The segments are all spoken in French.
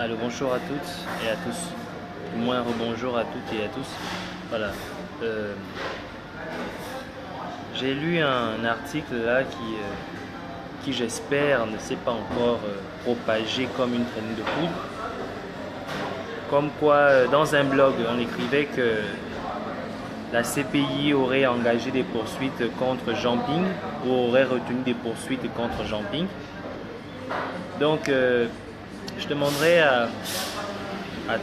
Alors bonjour à toutes et à tous. Du moins rebonjour à toutes et à tous. Voilà. Euh, j'ai lu un article là qui j'espère ne s'est pas encore propagé comme une traînée de poudre. Comme quoi, dans un blog, on écrivait que la CPI aurait engagé des poursuites contre Jean-Ping ou aurait retenu des poursuites contre Jean-Ping. Donc, je demanderais à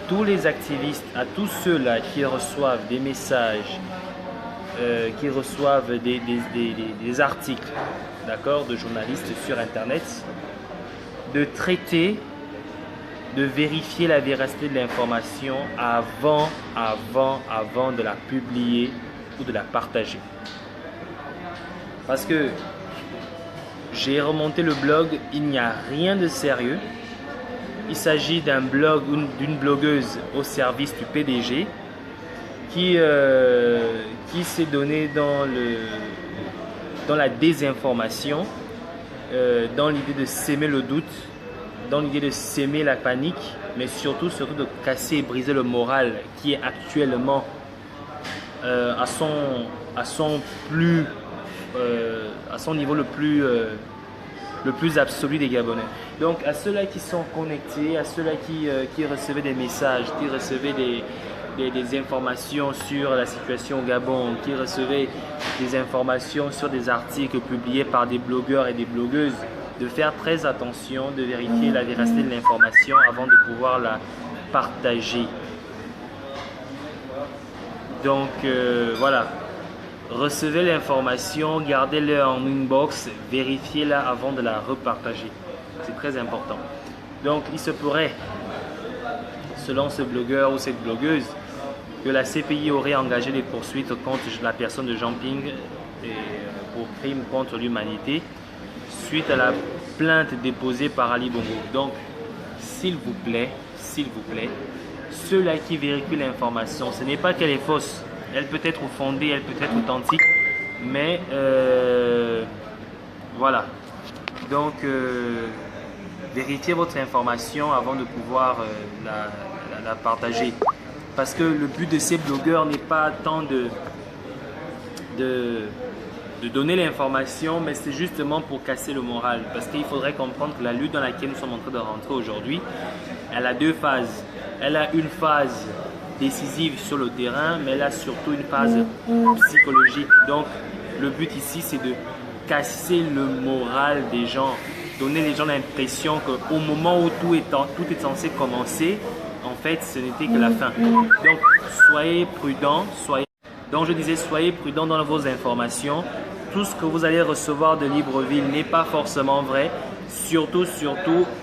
tous les activistes, à tous ceux-là qui reçoivent des messages, qui reçoivent des articles, d'accord, de journalistes sur Internet, de traiter, de vérifier la véracité de l'information avant de la publier ou de la partager. Parce que j'ai remonté le blog, il n'y a rien de sérieux. Il s'agit d'un blog ou d'une blogueuse au service du PDG qui s'est donné dans la désinformation, dans l'idée de s'aimer le doute, dans l'idée de s'aimer la panique, mais surtout de casser et briser le moral qui est actuellement à son niveau le plus absolu des Gabonais. Donc à ceux-là qui sont connectés, à ceux-là qui recevaient des messages, qui recevaient des informations sur la situation au Gabon, qui recevaient des informations sur des articles publiés par des blogueurs et des blogueuses, de faire très attention, de vérifier la véracité de l'information avant de pouvoir la partager. Donc voilà. Recevez l'information, gardez-la en inbox, vérifiez-la avant de la repartager. C'est très important. Donc, il se pourrait, selon ce blogueur ou cette blogueuse, que la CPI aurait engagé des poursuites contre la personne de Jean-Ping pour crime contre l'humanité suite à la plainte déposée par Ali Bongo. Donc, s'il vous plaît, ceux-là qui vérifient l'information, ce n'est pas qu'elle est fausse. Elle peut être fondée, elle peut être authentique, mais voilà. Donc, vérifiez votre information avant de pouvoir la partager. Parce que le but de ces blogueurs n'est pas tant de donner l'information, mais c'est justement pour casser le moral. Parce qu'il faudrait comprendre que la lutte dans laquelle nous sommes en train de rentrer aujourd'hui, elle a deux phases. Elle a une phase décisive sur le terrain, mais elle a surtout une phase psychologique. Donc, le but ici, c'est de casser le moral des gens, donner les gens l'impression qu'au moment où tout est censé commencer, en fait, ce n'était que la fin. Donc, soyez prudents, soyez prudents dans vos informations. Tout ce que vous allez recevoir de Libreville n'est pas forcément vrai, surtout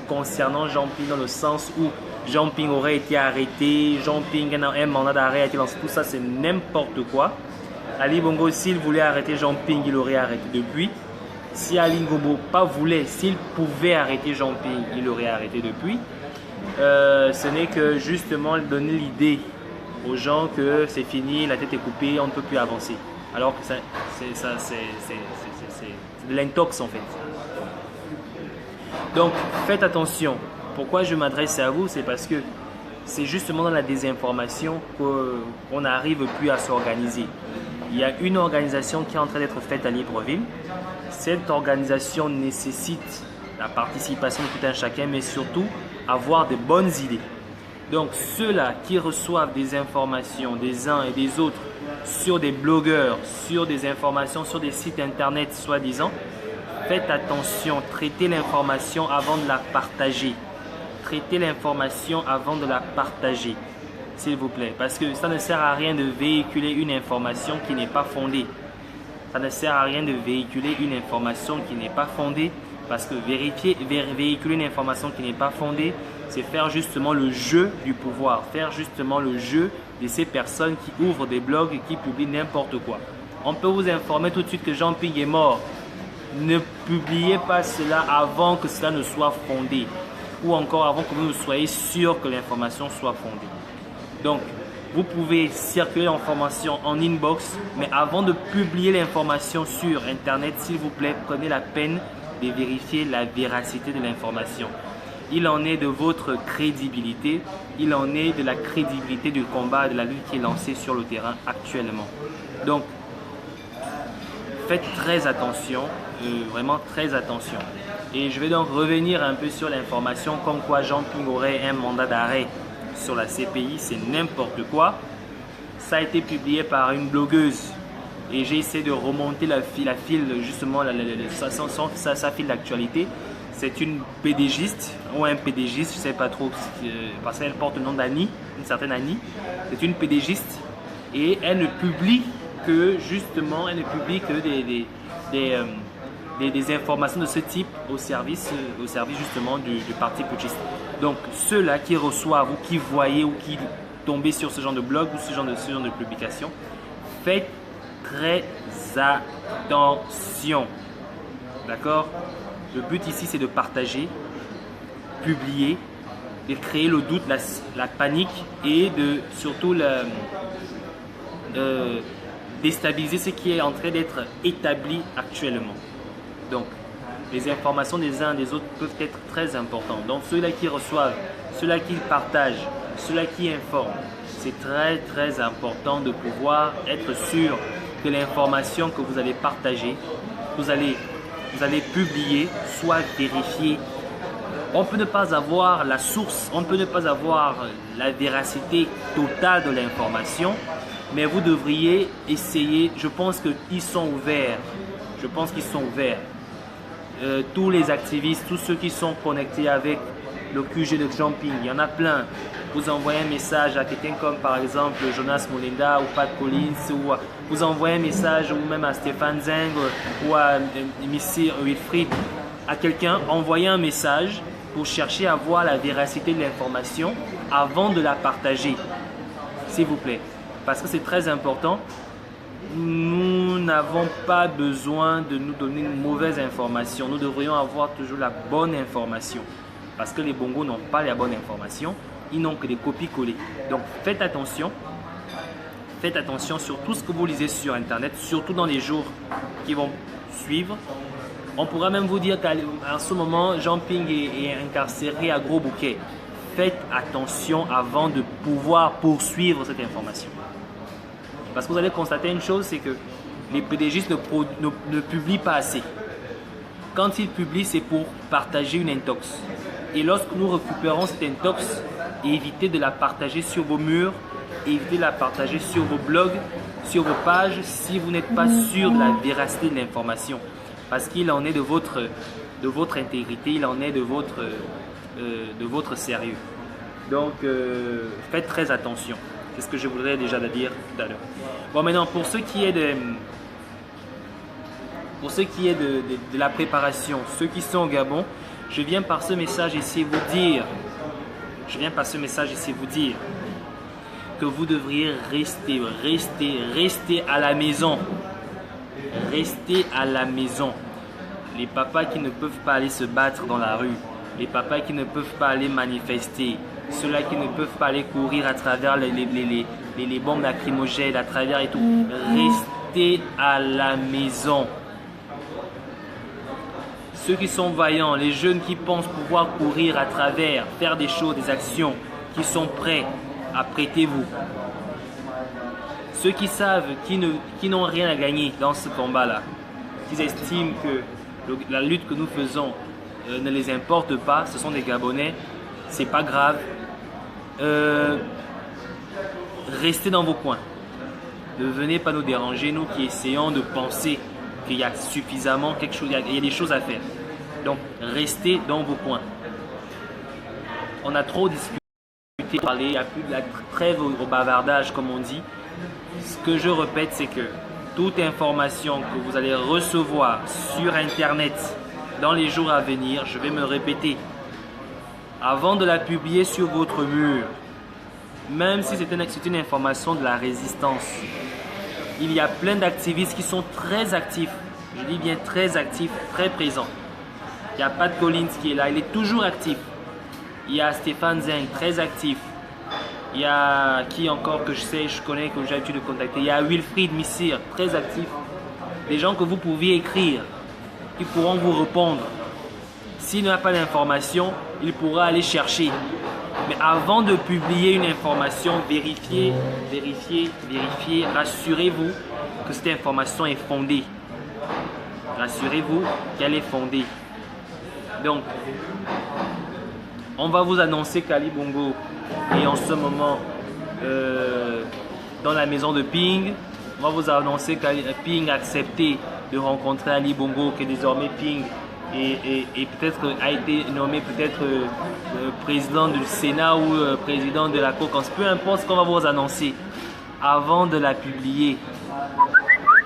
concernant Jean-Ping, dans le sens où Jean-Ping aurait été arrêté, Jean-Ping a un mandat d'arrêt a été lancé, tout ça c'est n'importe quoi. Ali Bongo, s'il voulait arrêter Jean-Ping, il l'aurait arrêté depuis. Si Ali Bongo pas voulait, s'il pouvait arrêter Jean-Ping, il l'aurait arrêté depuis. Ce n'est que justement donner l'idée aux gens que c'est fini, la tête est coupée, on ne peut plus avancer. Alors que c'est de l'intox en fait. Donc faites attention. Pourquoi je m'adresse à vous? C'est parce que c'est justement dans la désinformation qu'on n'arrive plus à s'organiser. Il y a une organisation qui est en train d'être faite à Libreville. Cette organisation nécessite la participation de tout un chacun, mais surtout avoir de bonnes idées. Donc ceux-là qui reçoivent des informations des uns et des autres sur des blogueurs, sur des informations, sur des sites internet soi-disant, faites attention, traitez l'information avant de la partager. Traitez l'information avant de la partager, s'il vous plaît. Parce que ça ne sert à rien de véhiculer une information qui n'est pas fondée. Ça ne sert à rien de véhiculer une information qui n'est pas fondée. Parce que véhiculer une information qui n'est pas fondée, c'est faire justement le jeu du pouvoir. Faire justement le jeu de ces personnes qui ouvrent des blogs et qui publient n'importe quoi. On peut vous informer tout de suite que Jean-Ping est mort. Ne publiez pas cela avant que cela ne soit fondé. Ou encore avant que vous soyez sûr que l'information soit fondée. Donc, vous pouvez circuler l'information en inbox, mais avant de publier l'information sur Internet, s'il vous plaît, prenez la peine de vérifier la véracité de l'information. il en est de votre crédibilité, il en est de la crédibilité du combat, de la lutte qui est lancée sur le terrain actuellement. Donc, faites très attention, vraiment très attention. Et je vais donc revenir un peu sur l'information comme quoi Jean Ping aurait un mandat d'arrêt sur la CPI, c'est n'importe quoi. Ça a été publié par une blogueuse et j'ai essayé de remonter la file justement, sa file d'actualité. C'est une PDGiste ou un PDGiste, je ne sais pas trop, parce qu'elle porte le nom d'Annie, une certaine Annie. C'est une PDGiste et elle ne publie que justement, elle ne publie que des informations de ce type au service justement du parti putschiste. Donc ceux-là qui reçoivent ou qui voyaient ou qui tombaient sur ce genre de blog ou ce genre de publication, faites très attention. D'accord? Le but ici, c'est de partager, publier, de créer le doute, la panique et de surtout déstabiliser ce qui est en train d'être établi actuellement. Donc, les informations des uns et des autres peuvent être très importantes. Donc, ceux-là qui reçoivent, ceux-là qui partagent, ceux-là qui informent, c'est très très important de pouvoir être sûr que l'information que vous allez partager, vous allez publier, soit vérifiée. On peut ne pas avoir la source, on peut ne pas avoir la véracité totale de l'information, mais vous devriez essayer. Je pense qu'ils sont ouverts. Je pense qu'ils sont ouverts. Tous les activistes, tous ceux qui sont connectés avec le QG de Jean Ping, il y en a plein. Vous envoyez un message à quelqu'un comme par exemple Jonas Molinda ou Pat Collins, ou vous envoyez un message ou même à Stéphane Zeng ou à Mr. Wilfried, à quelqu'un, envoyez un message pour chercher à voir la véracité de l'information avant de la partager, s'il vous plaît, parce que c'est très important. Nous n'avons pas besoin de nous donner une mauvaise information. Nous devrions avoir toujours la bonne information. Parce que les bongos n'ont pas la bonne information. Ils n'ont que des copies-collées. Donc faites attention. Faites attention sur tout ce que vous lisez sur Internet, surtout dans les jours qui vont suivre. On pourra même vous dire qu'en ce moment, Jean Ping est incarcéré à Gros Bouquet. Faites attention avant de pouvoir poursuivre cette information. Parce que vous allez constater une chose, c'est que les PDGistes ne publient pas assez. Quand ils publient, c'est pour partager une intox. Et lorsque nous récupérons cette intox, évitez de la partager sur vos murs, évitez de la partager sur vos blogs, sur vos pages, si vous n'êtes pas sûr de la véracité de l'information. Parce qu'il en est de votre intégrité, il en est de votre sérieux. Donc, faites très attention. C'est ce que je voudrais déjà dire tout à l'heure. Bon, maintenant, pour ce qui est de la préparation, ceux qui sont au Gabon, je viens par ce message ici vous dire que vous devriez rester à la maison. Restez à la maison. Les papas qui ne peuvent pas aller se battre dans la rue, les papas qui ne peuvent pas aller manifester, ceux-là qui ne peuvent pas aller courir à travers les bombes lacrymogènes, à travers et tout. Restez à la maison. Ceux qui sont vaillants, les jeunes qui pensent pouvoir courir à travers, faire des choses, des actions, qui sont prêts, apprêtez-vous. Ceux qui savent, qui n'ont rien à gagner dans ce combat-là, qui estiment que la lutte que nous faisons ne les importe pas, ce sont des Gabonais, c'est pas grave. Restez dans vos coins. Ne venez pas nous déranger, nous qui essayons de penser qu'il y a suffisamment quelque chose, il y a des choses à faire. Donc, restez dans vos coins. On a trop discuté, parlé, il n'y a plus de la trêve au bavardage, comme on dit. Ce que je répète, c'est que toute information que vous allez recevoir sur Internet dans les jours à venir, je vais me répéter, avant de la publier sur votre mur, même si c'est une information de la résistance, il y a plein d'activistes qui sont très actifs, je dis bien très actifs, très présents. Il y a Pat Collins qui est là, il est toujours actif. Il y a Stéphane Zeng, très actif. Il y a qui encore que je connais, que j'ai l'habitude de contacter. Il y a Wilfried Missir, très actif. Des gens que vous pouviez écrire, qui pourront vous répondre. S'il n'y a pas d'information, il pourra aller chercher. Mais avant de publier une information, vérifiez, rassurez-vous que cette information est fondée. Rassurez-vous qu'elle est fondée. Donc, on va vous annoncer qu'Ali Bongo est en ce moment dans la maison de Ping. On va vous annoncer que Ping a accepté de rencontrer Ali Bongo, que désormais Ping et peut-être a été nommé peut-être président du Sénat ou président de la Cour. Peu importe ce qu'on va vous annoncer, avant de la publier,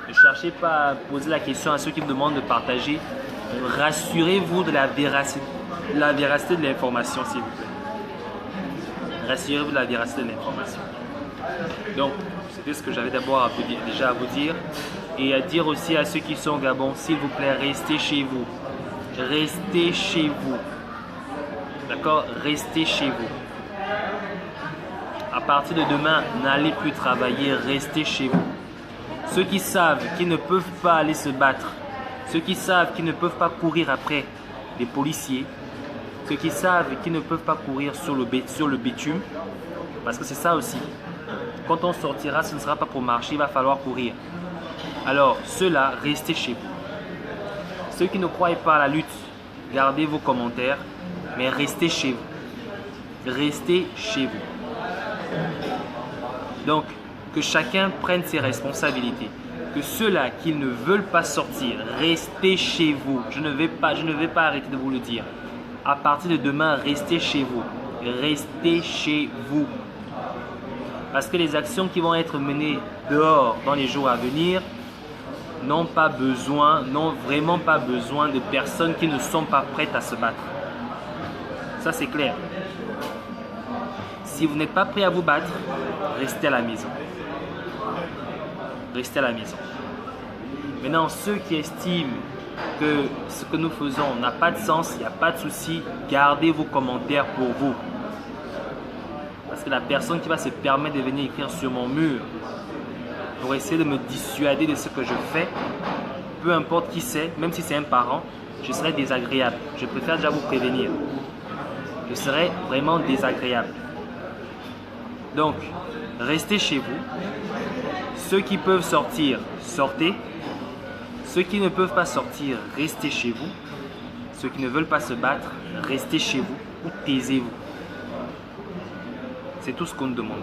ne cherchez pas à poser la question à ceux qui vous demandent de partager. Rassurez-vous de la véracité de l'information, s'il vous plaît. Rassurez-vous de la véracité de l'information. Donc, c'était ce que j'avais d'abord déjà à vous dire. Et à dire aussi à ceux qui sont au Gabon, s'il vous plaît, restez chez vous. Restez chez vous. D'accord? Restez chez vous. À partir de demain, n'allez plus travailler, restez chez vous. Ceux qui savent qu'ils ne peuvent pas aller se battre, ceux qui savent qu'ils ne peuvent pas courir après les policiers, ceux qui savent qu'ils ne peuvent pas courir sur le bitume, parce que c'est ça aussi. Quand on sortira, ce ne sera pas pour marcher, il va falloir courir. Alors, ceux-là, restez chez vous. Ceux qui ne croient pas à la lutte, gardez vos commentaires, mais restez chez vous. Restez chez vous. Donc, que chacun prenne ses responsabilités. Que ceux-là qui ne veulent pas sortir, restez chez vous. Je ne vais pas arrêter de vous le dire. À partir de demain, restez chez vous. Restez chez vous. Parce que les actions qui vont être menées dehors dans les jours à venir n'ont vraiment pas besoin de personnes qui ne sont pas prêtes à se battre. Ça, c'est clair. Si vous n'êtes pas prêt à vous battre, restez à la maison. Restez à la maison. Maintenant, ceux qui estiment que ce que nous faisons n'a pas de sens, il n'y a pas de souci, gardez vos commentaires pour vous. Parce que la personne qui va se permettre de venir écrire sur mon mur pour essayer de me dissuader de ce que je fais, peu importe qui c'est, même si c'est un parent, je serai désagréable. Je préfère déjà vous prévenir. Je serai vraiment désagréable. Donc, restez chez vous. Ceux qui peuvent sortir, sortez. Ceux qui ne peuvent pas sortir, restez chez vous. Ceux qui ne veulent pas se battre, restez chez vous ou taisez-vous. C'est tout ce qu'on nous demande.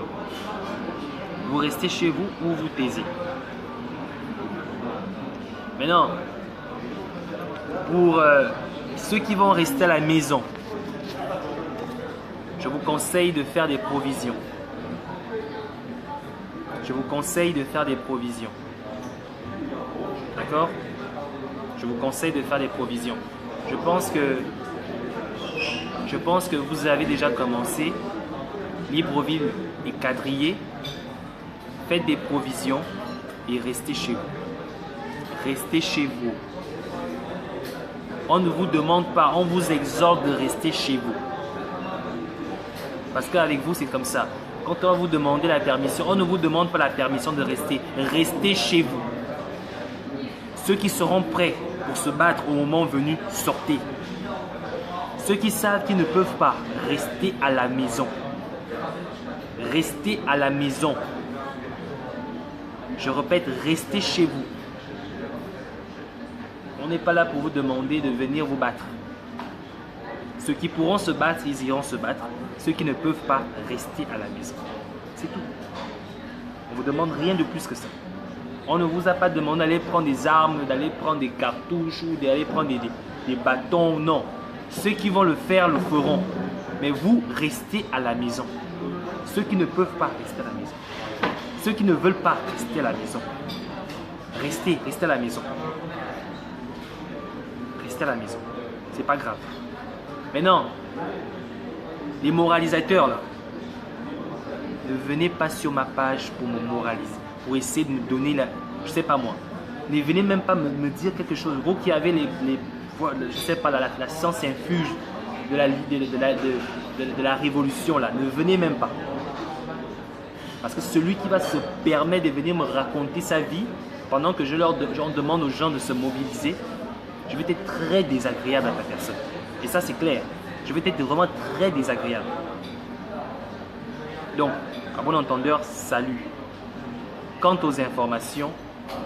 Vous restez chez vous ou vous taisez. Maintenant, pour ceux qui vont rester à la maison, je vous conseille de faire des provisions. Je vous conseille de faire des provisions. D'accord? Je vous conseille de faire des provisions. Je pense que vous avez déjà commencé. Libreville est quadrillé. Faites des provisions et restez chez vous. Restez chez vous. On ne vous demande pas, on vous exhorte de rester chez vous. Parce qu'avec vous, c'est comme ça. Quand on va vous demander la permission, on ne vous demande pas la permission de rester. Restez chez vous. Ceux qui seront prêts pour se battre au moment venu, sortez. Ceux qui savent qu'ils ne peuvent pas, restez à la maison. Restez à la maison. Je répète, restez chez vous. On n'est pas là pour vous demander de venir vous battre. Ceux qui pourront se battre, ils iront se battre. Ceux qui ne peuvent pas, rester à la maison. C'est tout. On ne vous demande rien de plus que ça. On ne vous a pas demandé d'aller prendre des armes, d'aller prendre des cartouches ou d'aller prendre des bâtons. Non. Ceux qui vont le faire, le feront. Mais vous, restez à la maison. Ceux qui ne peuvent pas, rester à la maison. Ceux qui ne veulent pas, rester à la maison. Restez à la maison. Restez à la maison. C'est pas grave. Maintenant, les moralisateurs là, ne venez pas sur ma page pour me moraliser, pour essayer de me donner la, je sais pas moi. Ne venez même pas me dire quelque chose. Vous qui avez je sais pas, la science infuse de la révolution là, ne venez même pas. Parce que celui qui va se permettre de venir me raconter sa vie pendant que je demande aux gens de se mobiliser, je vais être très désagréable à ta personne. Et ça, c'est clair. Je vais être vraiment très désagréable. Donc, à bon entendeur, salut. Quant aux informations,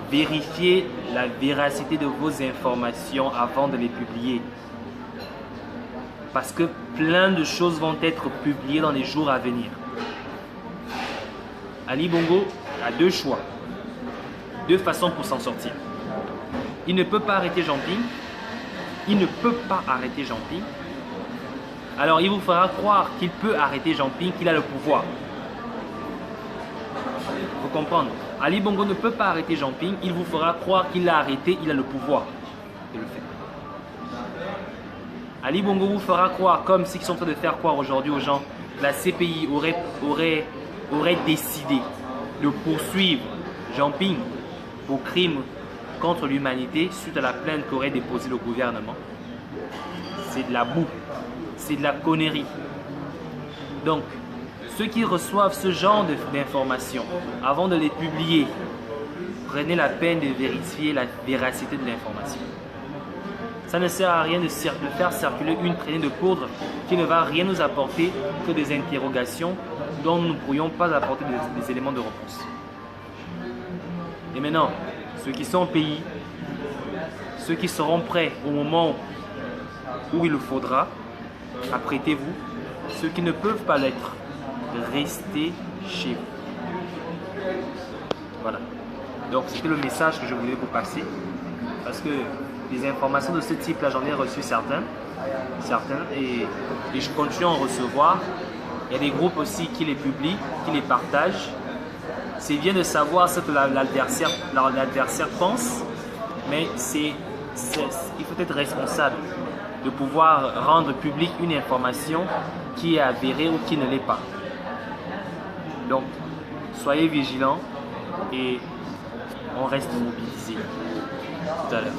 vérifiez la véracité de vos informations avant de les publier. Parce que plein de choses vont être publiées dans les jours à venir. Ali Bongo a deux choix, deux façons pour s'en sortir. Il ne peut pas arrêter Jean-Ping. Il ne peut pas arrêter Jean-Ping. Alors il vous fera croire qu'il peut arrêter Jean-Ping, qu'il a le pouvoir. Il faut comprendre. Ali Bongo ne peut pas arrêter Jean-Ping. Il vous fera croire qu'il l'a arrêté, il a le pouvoir de le faire. Ali Bongo vous fera croire, comme ce qu'ils sont en train de faire croire aujourd'hui aux gens, que la CPI aurait décidé de poursuivre Jean-Ping pour crimes contre l'humanité suite à la plainte qu'aurait déposée le gouvernement. C'est de la boue, c'est de la connerie. Donc, ceux qui reçoivent ce genre d'informations, avant de les publier, prenez la peine de vérifier la véracité de l'information. Ça ne sert à rien de faire circuler une traînée de poudre qui ne va rien nous apporter que des interrogations dont nous ne pourrions pas apporter des éléments de réponse. Et maintenant, ceux qui sont au pays, ceux qui seront prêts au moment où il le faudra, apprêtez-vous. Ceux qui ne peuvent pas l'être, restez chez vous. Voilà. Donc c'était le message que je voulais vous passer. Parce que les informations de ce type-là, j'en ai reçu certaines, et je continue à en recevoir. Il y a des groupes aussi qui les publient, qui les partagent. C'est bien de savoir ce que l'adversaire pense, mais il faut être responsable de pouvoir rendre publique une information qui est avérée ou qui ne l'est pas. Donc, soyez vigilants et on reste mobilisés tout à l'heure.